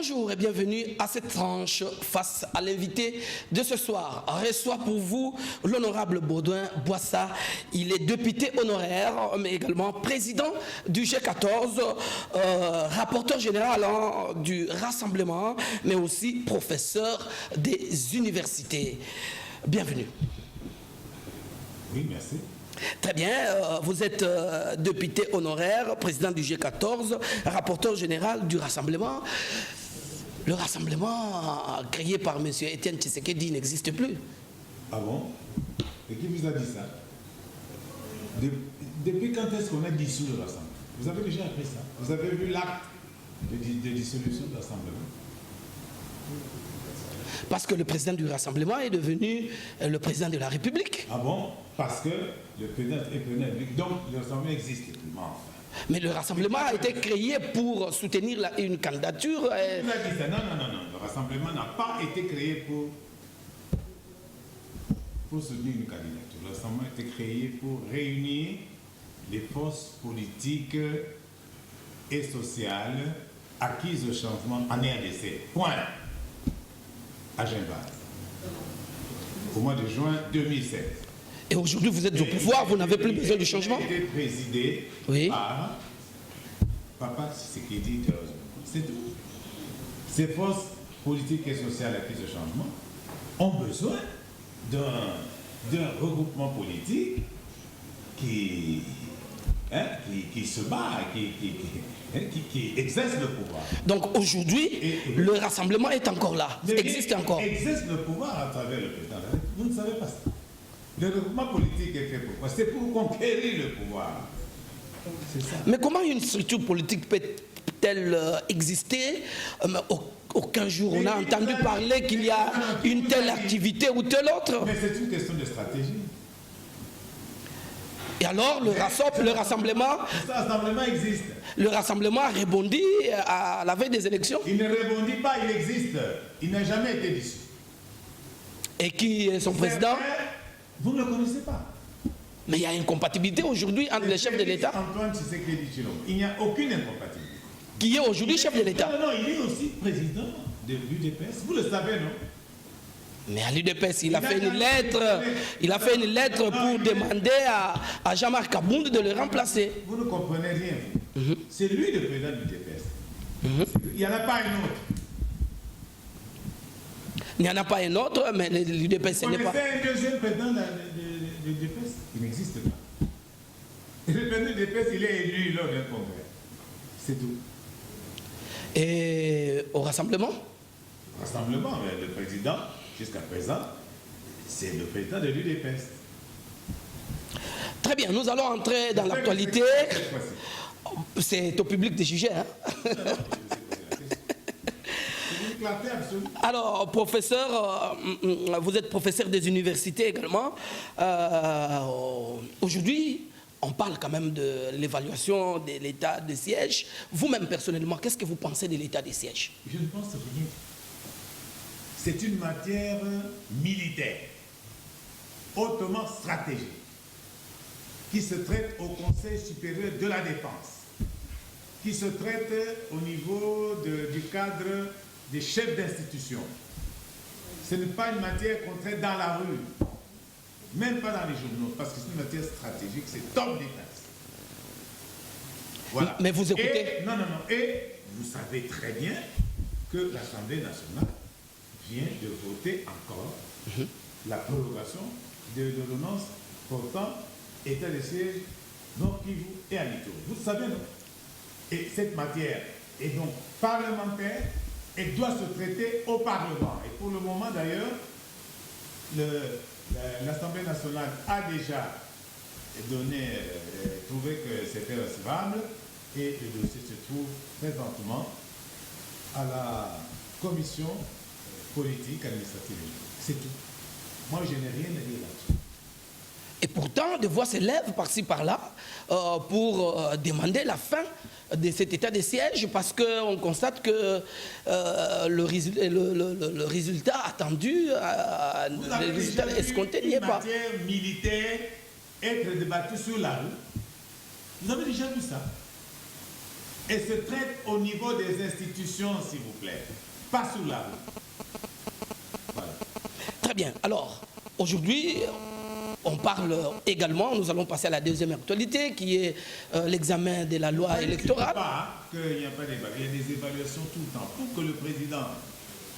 Bonjour et bienvenue à cette tranche face à l'invité de ce soir. Reçoit pour vous l'honorable Baudouin Boissa. Il est député honoraire, mais également président du G14, rapporteur général du Rassemblement, mais aussi professeur des universités. Bienvenue. Oui, merci. Très bien, vous êtes député honoraire, président du G14, rapporteur général du Rassemblement. Le Rassemblement créé par M. Étienne Tshisekedi n'existe plus. Ah bon? Et qui vous a dit ça? Depuis quand est-ce qu'on a dissous le Rassemblement? Vous avez déjà appris ça? Vous avez vu l'acte de dissolution du Rassemblement? Parce que le président du Rassemblement est devenu le président de la République. Ah bon? Parce que le président est président de la République, donc le Rassemblement existe. Mais le Rassemblement a été créé pour soutenir une candidature. Vous avez dit ça? Non. Le Rassemblement n'a pas été créé pour soutenir une candidature. Le Rassemblement a été créé pour réunir les forces politiques et sociales acquises au changement en RDC. Point. À Genval. Au mois de juin 2007. Et aujourd'hui, vous êtes au pouvoir, vous n'avez plus besoin du changement? Il a été présidé par Papa Tshisekedi. C'est tout. Ces forces politiques et sociales acquises au changement ont besoin d'un regroupement politique qui se bat, qui exerce le pouvoir. Donc aujourd'hui, le Rassemblement est encore là, existe encore. Exerce le pouvoir à travers le président. Vous ne savez pas ça. Le regroupement politique est fait pourquoi? C'est pour conquérir le pouvoir. C'est ça. Mais comment une structure politique peut-elle exister? Aucun jour on a entendu parler qu'il y a une telle activité ou telle autre. Mais c'est une question de stratégie. Et alors, le Rassemblement existe. Le Rassemblement a rebondi à la veille des élections. Il ne rebondit pas, il existe. Il n'a jamais été dissous. Et qui est son président? Vous ne le connaissez pas. Mais il y a une incompatibilité aujourd'hui entre les chefs de l'État. Antoine Tshisekedi Tshilombo. Il n'y a aucune incompatibilité. Qui est aujourd'hui chef de l'État? Non, il est aussi président de l'UDPS. Vous le savez, non? Mais à l'UDPS, il a fait une lettre pour demander à Jean-Marc Kabound de le remplacer. Vous ne comprenez rien. C'est lui le président de l'UDPS. Il n'y en a pas un autre. Il n'y en a pas un autre, mais l'UDPS, ce n'est pas. Vous connaissez un deuxième président de l'UDPS? Il n'existe pas. Et le président de l'UDPS, il est élu lors d'un congrès. C'est tout. Et au Rassemblement? Rassemblement, le président, jusqu'à présent, c'est le président de l'UDPS. Très bien, nous allons entrer dans l'actualité. C'est au public de juger. Hein? Alors, professeur, vous êtes professeur des universités également. Aujourd'hui, on parle quand même de l'évaluation de l'état des sièges. Vous-même, personnellement, qu'est-ce que vous pensez de l'état des sièges? Je ne pense rien. C'est une matière militaire, hautement stratégique, qui se traite au Conseil supérieur de la défense, qui se traite au niveau du cadre des chefs d'institution. Ce n'est pas une matière qu'on traite dans la rue, même pas dans les journaux, parce que c'est une matière stratégique, c'est top défense. Voilà. Mais vous écoutez? Et vous savez très bien que l'Assemblée nationale vient de voter encore la prorogation de l'ordonnance portant état de siège Nord Kivu et Amito. Vous le savez, non? Et cette matière est donc parlementaire et doit se traiter au Parlement. Et pour le moment, d'ailleurs, l'Assemblée nationale a déjà trouvé que c'était recevable et le dossier se trouve présentement à la commission politique administrative. C'est tout. Moi, je n'ai rien à dire là-dessus. Et pourtant, des voix s'élèvent par-ci par-là pour demander la fin de cet état de siège parce qu'on constate que le résultat attendu, le résultat escompté n'y est pas. Une matière militaire être débattue sur la rue. Vous avez déjà vu ça? et se traite au niveau des institutions, s'il vous plaît, pas sous la rue. Voilà. Très bien. Alors, aujourd'hui, on parle également, nous allons passer à la deuxième actualité, qui est l'examen de la loi électorale. Il n'y a pas d'évaluation, il y a des évaluations tout le temps. Pour que le président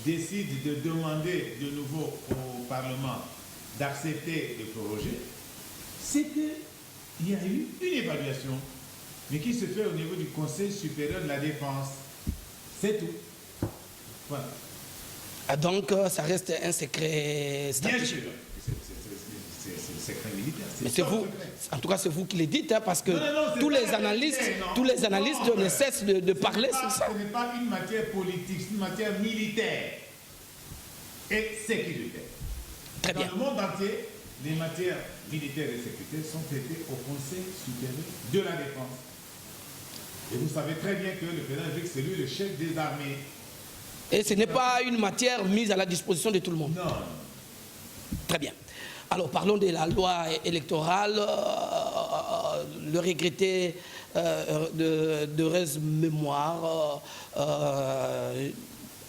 décide de demander de nouveau au Parlement d'accepter de proroger, c'est qu'il y a eu une évaluation, mais qui se fait au niveau du Conseil supérieur de la défense. C'est tout. Voilà. Donc, ça reste un secret stratégique. Bien sûr, c'est secret militaire. Mais c'est vous, en tout cas, c'est vous qui le dites, hein, parce que non, tous les analystes ne cessent de parler sur ça. Ce n'est pas une matière politique, c'est une matière militaire et sécuritaire. Très bien. Dans le monde entier, les matières militaires et sécuritaires sont traitées au Conseil supérieur de la défense. Et vous savez très bien que le président Rick, c'est lui le chef des armées. Et ce n'est pas une matière mise à la disposition de tout le monde. Non. Très bien. Alors parlons de la loi électorale, le regretté d'heureuse mémoire,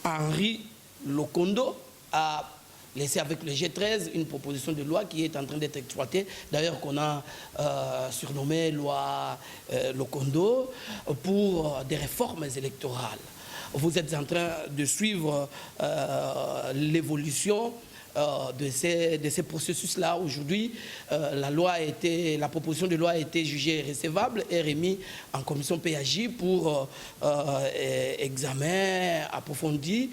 Henri Lokondo a laissé avec le G13 une proposition de loi qui est en train d'être exploitée, d'ailleurs qu'on a surnommée loi Lokondo, pour des réformes électorales. Vous êtes en train de suivre l'évolution de ces processus-là. Aujourd'hui, la proposition de loi a été jugée recevable et remise en commission PAJ pour examen approfondi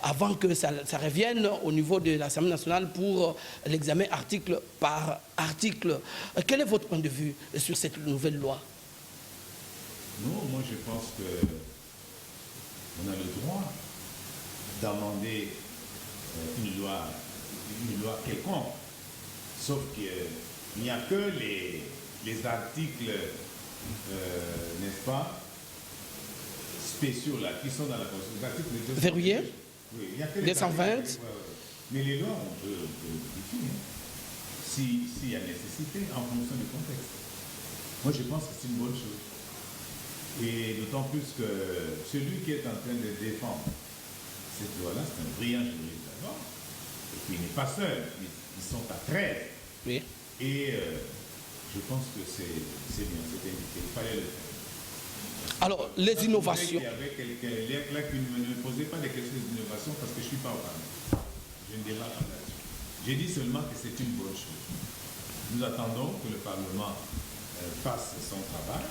avant que ça revienne au niveau de l'Assemblée nationale pour l'examen article par article. Quel est votre point de vue sur cette nouvelle loi? Non, moi je pense que on a le droit d'amender une loi quelconque, sauf qu'il n'y a que les articles, n'est-ce pas, spéciaux là, qui sont dans la Constitution. Verrouillé. Oui, il n'y a que les 220. articles, mais les lois, on peut définir s'il y a nécessité en fonction du contexte. Moi, je pense que c'est une bonne chose. Et d'autant plus que celui qui est en train de défendre cette loi-là, c'est un brillant juriste d'abord. Et puis il n'est pas seul, ils sont à 13. Oui. Et je pense que c'est bien, c'est indiqué, il fallait le faire. Alors, les innovations. Il y avait quelqu'un là qui ne me posait pas des questions d'innovation parce que je ne suis pas au Parlement. Je ne débat pas là-dessus. J'ai dit seulement que c'est une bonne chose. Nous attendons que le Parlement fasse son travail.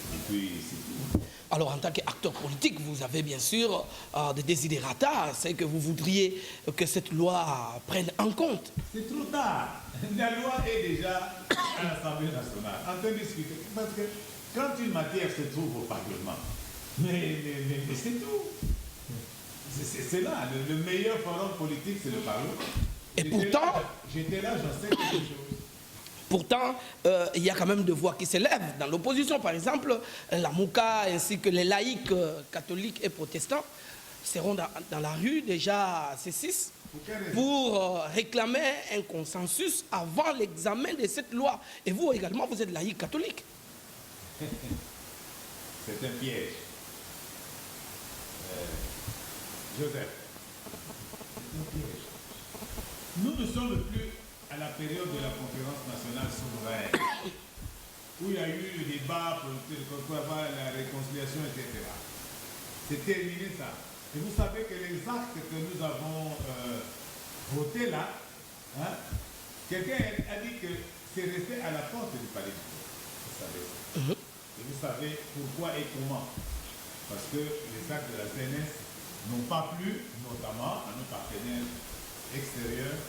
Et puis, c'est tout. Alors, en tant qu'acteur politique, vous avez bien sûr des desiderata, c'est que vous voudriez que cette loi prenne en compte. C'est trop tard. La loi est déjà à l'Assemblée nationale, en train de discuter. Parce que quand une matière se trouve au Parlement, mais c'est tout. C'est là, le meilleur forum politique, c'est le Parlement. Et pourtant, j'étais là, j'en sais quelque chose. Pourtant, il y a quand même des voix qui s'élèvent. Dans l'opposition, par exemple, la Mouka ainsi que les laïcs catholiques et protestants seront dans la rue déjà ces 6 pour réclamer un consensus avant l'examen de cette loi. Et vous également, vous êtes laïc catholique. C'est un piège. Joseph, c'est un piège. Nous ne sommes plus à la période de la conférence nationale souveraine, où il y a eu le débat pour avoir la réconciliation, etc. C'est terminé ça. Et vous savez que les actes que nous avons votés là, hein, quelqu'un a dit que c'est resté à la porte du palais. Vous savez ça. Et vous savez pourquoi et comment. Parce que les actes de la CNS n'ont pas plu, notamment à nos partenaires extérieurs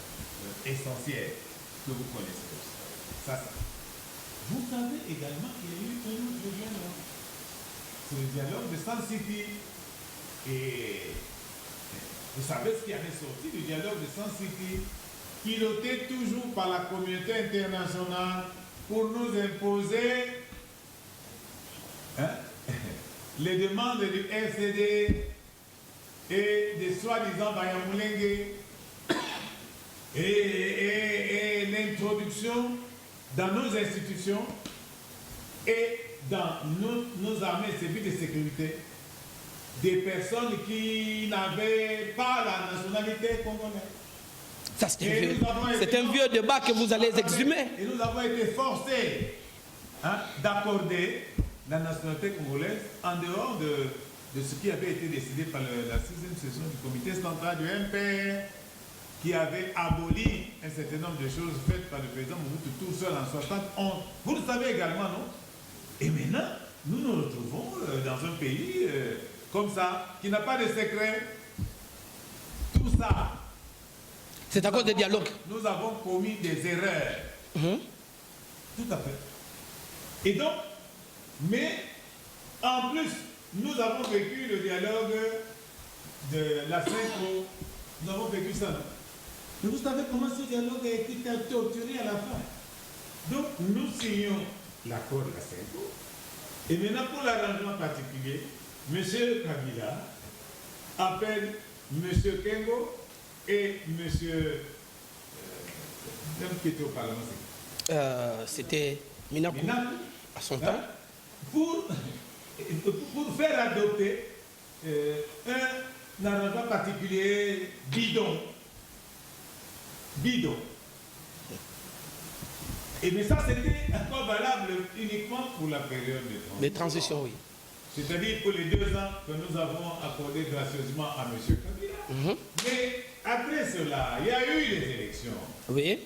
essentiels que vous connaissez aussi. Ça. Vous savez également qu'il y a eu un autre dialogue. C'est le dialogue de Sun City. Et vous savez ce qui avait sorti du dialogue de Sun City, piloté toujours par la communauté internationale pour nous imposer les demandes du RCD et des soi-disant Banyamulenge et l'introduction dans nos institutions et dans nos armées et services de sécurité des personnes qui n'avaient pas la nationalité congolaise. Ça, c'est un vieux débat que vous allez exhumer. Et nous avons été forcés d'accorder la nationalité congolaise en dehors de ce qui avait été décidé par la 6e session du comité central du MPR, qui avait aboli un certain nombre de choses faites par le président Mobutu tout seul en 71. Vous le savez également, non? Et maintenant, nous nous retrouvons dans un pays comme ça, qui n'a pas de secret. Tout ça. C'est à cause des dialogues. Nous avons commis des erreurs. Tout à fait. Et donc, mais en plus, nous avons vécu le dialogue de la CENCO. Nous avons vécu ça. Mais vous savez comment ce dialogue a été torturé à la fin. Donc, nous signons l'accord de la CENCO. Et maintenant, pour l'arrangement particulier, M. Kabila appelle M. Kengo et M. qui était au Parlement. C'était Minakou à son temps. Pour faire adopter un arrangement particulier bidon. Et mais ça, c'était encore valable uniquement pour la période de transition. Oui. C'est-à-dire pour les 2 ans que nous avons accordé gracieusement à M. Kabila. Mais après cela, il y a eu les élections. Oui.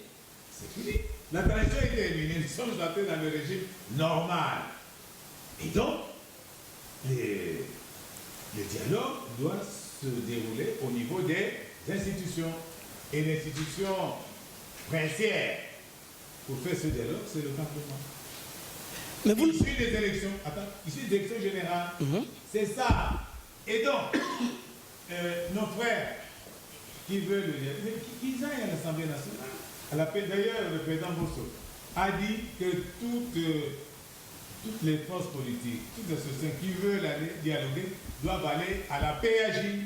C'est fini. La transition est terminée. Nous sommes entrés dans le régime normal. Et donc, le dialogue doit se dérouler au niveau des institutions. Et l'institution princière pour faire ce dialogue, c'est le Parlement. Mais vous... Issu des élections, issu des élections générales, c'est ça. Et donc, nos frères qui veulent le dialogue, mais qu'ils aillent à l'Assemblée nationale. D'ailleurs, le président Bosso a dit que toutes les forces politiques, toutes les associations qui veulent aller dialoguer doivent aller à la PAJ,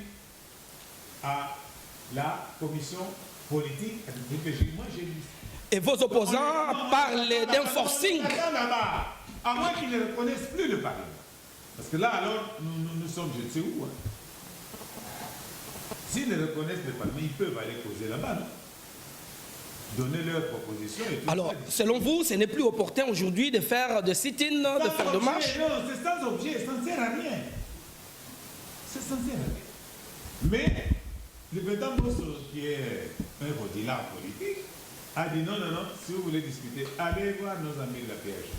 à la commission politique du PJ. Moi, j'ai dit. Et vos opposants parlent d'un forcing. Là-bas, à moins qu'ils ne reconnaissent plus le Parlement. Parce que là, alors, nous sommes, je ne sais où. S'ils ne reconnaissent le Parlement, ils peuvent aller causer là-bas, non? Donner leurs propositions. Et tout. Alors, selon vous, ce n'est plus opportun aujourd'hui de faire de sit-in, de faire de marche? Non, c'est sans objet, ça ne sert à rien. Ça ne sert à rien. Mais le président Bosso, qui est un vaudilar politique, a dit non, si vous voulez discuter, allez voir nos amis de la PH.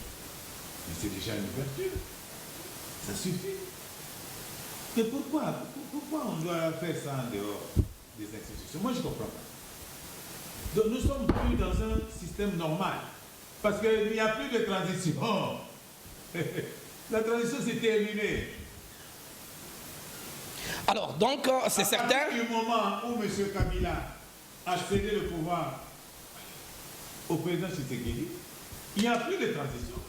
Mais c'est déjà une ouverture. Ça suffit. Mais pourquoi on doit faire ça en dehors des institutions? Moi, je ne comprends pas. Donc, nous sommes plus dans un système normal. Parce qu'il n'y a plus de transition. La transition, c'est terminé. Alors, donc, c'est certain... À partir du moment où M. Kabila a cédé le pouvoir au président Tshisekedi, il n'y a plus de transition.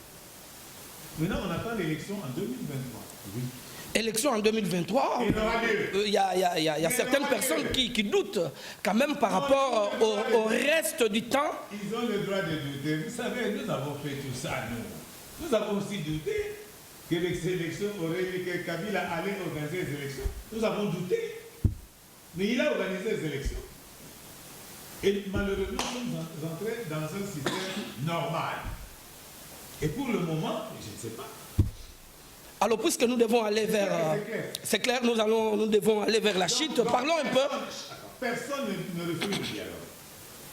Maintenant, on attend l'élection en 2023. Oui. Élection en 2023, il y a certaines personnes qui doutent quand même par rapport au reste du temps. Ils ont le droit de douter. Vous savez, nous avons fait tout ça, nous. Nous avons aussi douté que les élections que Kabila allait organiser les élections. Nous avons douté. Mais il a organisé les élections. Et malheureusement, nous sommes entrés dans un système normal. Et pour le moment, je ne sais pas. Alors, puisque nous devons aller vers... C'est clair, nous devons aller vers la chute. Parlons un peu. Personne ne refuse le dialogue.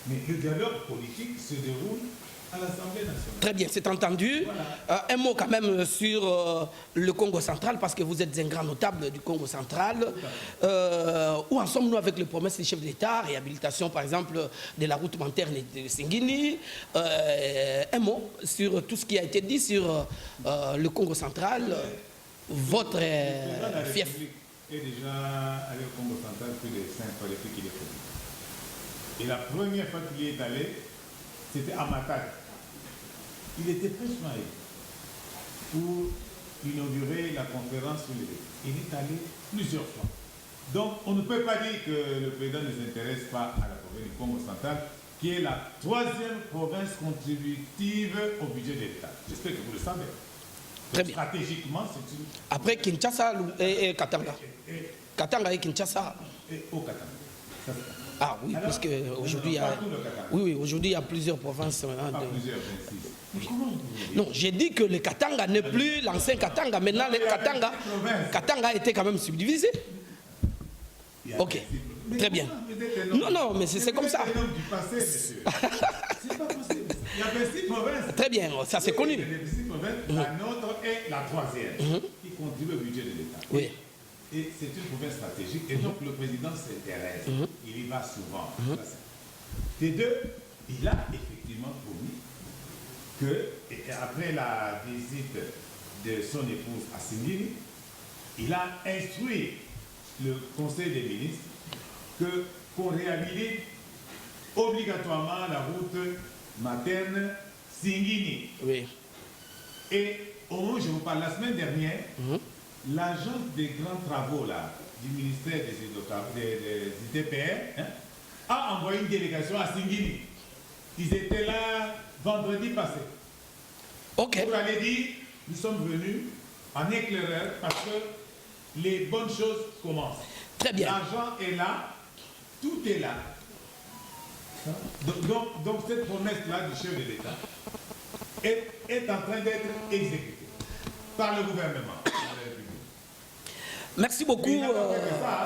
Mais le dialogue politique se déroule à l'Assemblée nationale. Très bien, c'est entendu. Voilà. Un mot quand même sur le Congo central, parce que vous êtes un grand notable du Congo central. Où en sommes-nous avec les promesses des chefs d'État, réhabilitation par exemple de la route Manterne de Singini? Un mot sur tout ce qui a été dit sur le Congo central, votre fief. Le est déjà allé au Congo central plus de 5 fois depuis qu'il est connu. Et la première fois qu'il est allé, c'était à Matadi. Il était fraîchement allé pour inaugurer la conférence sur les... Il est allé plusieurs fois. Donc, on ne peut pas dire que le président ne s'intéresse pas à la province du Congo central, qui est la 3e province contributive au budget de l'État. J'espère que vous le savez. Très bien. Stratégiquement, c'est une... Après Kinshasa et Katanga. Katanga et Kinshasa. Et au Katanga. Ça, c'est... Ah oui, alors, puisque aujourd'hui il y a... Oui, aujourd'hui il y a plusieurs provinces. Pas plusieurs, 26. Mais comment vous voulez... Non, j'ai dit que le Katanga n'est plus l'ancien Katanga. Maintenant, le Katanga a été quand même subdivisé. Ok, très bien. Non, mais c'est comme ça. C'est du passé, monsieur. C'est pas possible. Il y a 26 provinces. Très bien, ça c'est connu. Il y a 26 provinces. La nôtre est la troisième qui contribue au budget de l'État. Oui. Et c'est une province stratégique. Et donc le président s'intéresse. Il y va souvent. Des deux, il a effectivement promis que, après la visite de son épouse à Singini, il a instruit le Conseil des ministres qu'on réhabilite obligatoirement la route materne Singini. Oui. Et au moment où je vous parle, la semaine dernière, l'agence des grands travaux là, du ministère des ITPR a envoyé une délégation à Singini. Ils étaient là vendredi passé. Ok. Vous allez dire, nous sommes venus en éclaireur parce que les bonnes choses commencent. Très bien. L'argent est là, tout est là. Donc cette promesse-là du chef de l'État est en train d'être exécutée par le gouvernement. Merci beaucoup.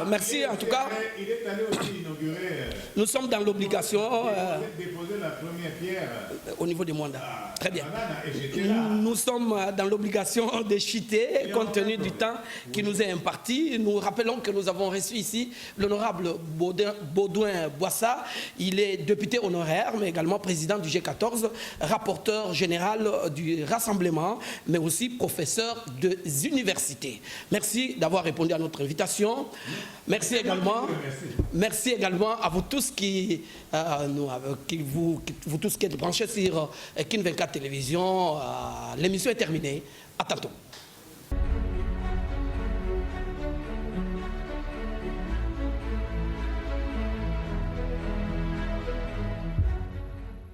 Merci en tout cas. Il est allé aussi inaugurer. Nous sommes dans l'obligation. Déposer la première pierre. Au niveau des mandats. Très bien. Et j'étais là. Nous sommes dans l'obligation de chuter compte tenu du temps qui nous est imparti. Nous rappelons que nous avons reçu ici l'honorable Baudouin Boissa. Il est député honoraire, mais également président du G14, rapporteur général du Rassemblement, mais aussi professeur des universités. Merci d'avoir répondu à notre invitation. Merci également à vous tous vous tous qui êtes branchés sur Kin 24 Télévision. L'émission est terminée. À tantôt.